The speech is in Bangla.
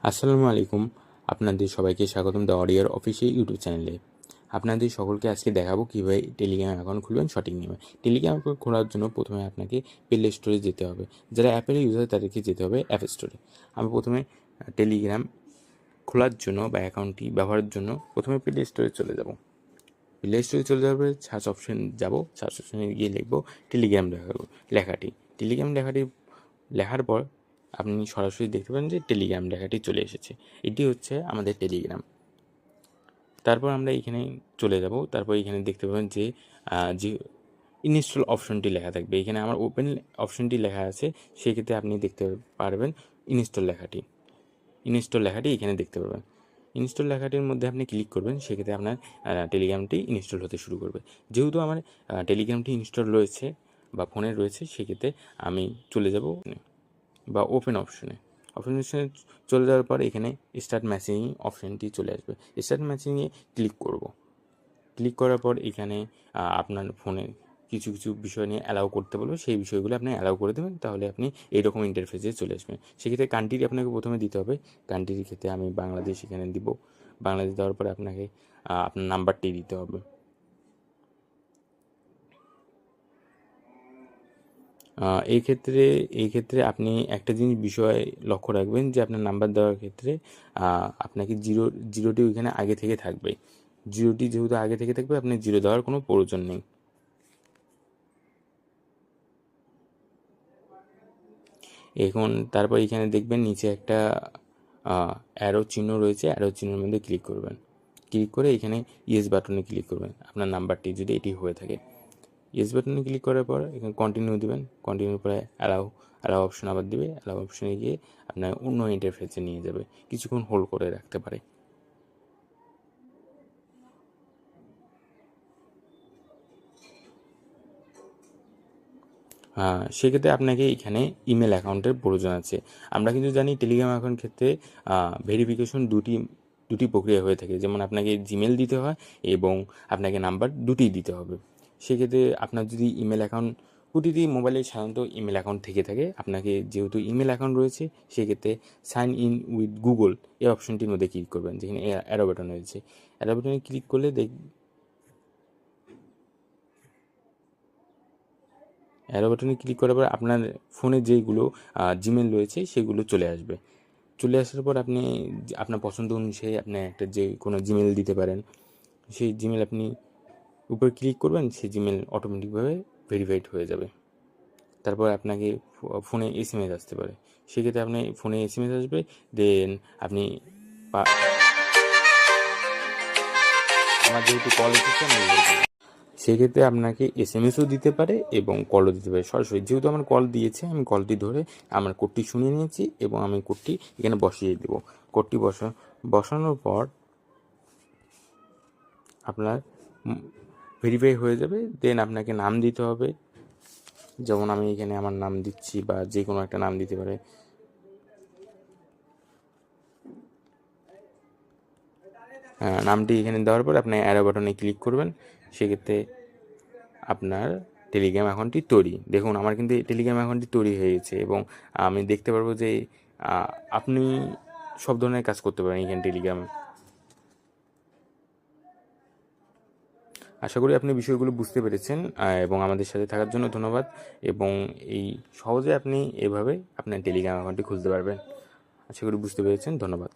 আসসালামু আলাইকুম। আপনাদের সবাইকে স্বাগতম দ্য অডিওর অফিসিয়াল ইউটিউব চ্যানেলে। আপনাদের সকলকে আজকে দেখাবো কীভাবে টেলিগ্রাম অ্যাকাউন্ট খুলবেন সঠিক নিয়মে। টেলিগ্রাম অ্যাকাউন্ট খোলার জন্য প্রথমে আপনাকে প্লে স্টোরে যেতে হবে। যারা অ্যাপের ইউজার তাদেরকে যেতে হবে অ্যাপ স্টোরে। আমি প্রথমে টেলিগ্রাম খোলার জন্য বা অ্যাকাউন্টটি ব্যবহারের জন্য প্রথমে প্লে স্টোরে চলে যাব। প্লে স্টোরে চলে যাওয়ার পরে সার্চ অপশন যাব। সার্চ অপশনে গিয়ে লিখবো টেলিগ্রাম লেখাটি। টেলিগ্রাম লেখাটি লেখার পর আপনি সরাসরি দেখতে পাবেন যে টেলিগ্রাম লেখাটি চলে এসেছে। এটি হচ্ছে আমাদের টেলিগ্রাম। তারপর আমরা এখানে চলে যাব। তারপর এখানে দেখতে পাবেন যে ইনস্টল অপশনটি লেখা থাকবে। এখানে আমার ওপেন অপশনটি লেখা আছে, সেক্ষেত্রে আপনি দেখতে পারবেন ইনস্টল লেখাটি এখানে দেখতে পাবেন। ইনস্টল লেখাটির মধ্যে আপনি ক্লিক করবেন, সেক্ষেত্রে আপনার টেলিগ্রামটি ইনস্টল হতে শুরু করবে। যেহেতু আমার টেলিগ্রামটি ইনস্টল রয়েছে বা ফোনে রয়েছে, সেক্ষেত্রে আমি চলে যাব বা ওপেন অপশনে চলে যাওয়ার পর এখানে স্টার্ট মেসেজিং অপশানটি চলে আসবে। স্টার্ট মেসেজিংয়ে ক্লিক করব। ক্লিক করার পর এখানে আপনার ফোনে কিছু বিষয় নিয়ে অ্যালাউ করতে বলবে, সেই বিষয়গুলো আপনি অ্যালাউ করে দেবেন, তাহলে আপনি এইরকম ইন্টারফেসে চলে আসবেন। সেক্ষেত্রে কান্ট্রি আপনাকে প্রথমে দিতে হবে। কান্ট্রির ক্ষেত্রে আমি বাংলাদেশ এখানে দিব। বাংলাদেশ দেওয়ার পরে আপনাকে আপনার নাম্বারটি দিতে হবে। এই ক্ষেত্রে আপনি একটা বিষয় লক্ষ্য রাখবেন যে আপনার নাম্বার দেওয়ার ক্ষেত্রে আপনাকে জিরোটি ওইখানে আগে থেকে থাকবে। জিরোটি যেহেতু আগে থেকে থাকবে, আপনি জিরো দেওয়ার কোনো প্রয়োজন নেই। এখন তারপর এখানে দেখবেন নিচে একটা অ্যারো চিহ্ন রয়েছে। অ্যারো চিহ্নের মধ্যে ক্লিক করবেন। ক্লিক করে এখানে ইয়েস বাটনে ক্লিক করবেন আপনার নাম্বারটি যদি এটি হয়ে থাকে। ইয়েস বাটনে ক্লিক করার পর এখানে কন্টিনিউ দেবেন। কন্টিনিউ পরে অ্যালাউ অপশন আবার দিবে। অ্যালাউ অপশনে গিয়ে আপনার অন্য ইন্টারফেসে নিয়ে যাবে। কিছুক্ষণ হোল্ড করে রাখতে পারে। সেক্ষেত্রে আপনাকে এখানে ইমেল অ্যাকাউন্টের প্রয়োজন আছে। আমরা কিন্তু জানি টেলিগ্রাম অ্যাকাউন্ট ক্ষেত্রে ভেরিফিকেশন দুটি প্রক্রিয়া হয়ে থাকে। যেমন আপনাকে জিমেল দিতে হয় এবং আপনাকে নাম্বার দুটিই দিতে হবে। সেক্ষেত্রে আপনার যদি ইমেল অ্যাকাউন্ট, প্রতিটি মোবাইলে সাধারণত ইমেল অ্যাকাউন্ট থেকে থাকে, আপনাকে যেহেতু ইমেল অ্যাকাউন্ট রয়েছে, সেক্ষেত্রে সাইন ইন উইথ গুগল এই অপশনটির মধ্যে ক্লিক করবেন, যেখানে অ্যারো বাটন রয়েছে। অ্যারো বাটনে ক্লিক করলে অ্যারো বাটনে ক্লিক করার পর আপনার ফোনে যেগুলো জিমেল রয়েছে সেগুলো চলে আসবে। চলে আসার পর আপনি আপনার পছন্দ অনুযায়ী আপনি একটা যে কোনো জিমেল দিতে পারেন। সেই জিমেল আপনি উপরে ক্লিক করবেন, সেই জিমেল অটোমেটিকভাবে ভেরিফাইড হয়ে যাবে। তারপর আপনাকে ফোনে এসএমএস আসতে পারে। সেক্ষেত্রে আপনি ফোনে এসএমএস আসবে, দেন আপনি আমার যেহেতু কল এসেছে আমি সেক্ষেত্রে আপনাকে এসএমএসও দিতে পারে এবং কলও দিতে পারে সরাসরি। যেহেতু আমার কল দিয়েছে, আমি কলটি ধরে আমার কোডটি শুনিয়ে নিয়েছি এবং আমি কোডটি এখানে বসিয়ে দেব। কোডটি বসানোর পর আপনার ভেরিফাই হয়ে যাবে। দেন আপনাকে নাম দিতে হবে। যেমন আমি এখানে আমার নাম দিচ্ছি, বা যে কোনো একটা নাম দিতে পারে। নামটি এখানে দেওয়ার পর আপনি অ্যারো বাটনে ক্লিক করবেন। সেক্ষেত্রে আপনার টেলিগ্রাম অ্যাকাউন্টটি তৈরি। দেখুন আমার কিন্তু টেলিগ্রাম অ্যাকাউন্টটি তৈরি হয়ে গেছে এবং আমি দেখতে পারবো যে আপনি সব ধরনের কাজ করতে পারেন এখানে টেলিগ্রামে। আশা করি আপনি বিষয়গুলো বুঝতে পেরেছেন এবং আমাদের সাথে থাকার জন্য ধন্যবাদ। এবং এই সহজে আপনি এভাবে আপনার টেলিগ্রাম অ্যাকাউন্টটি খুলতে পারবেন। আশা করি বুঝতে পেরেছেন। ধন্যবাদ।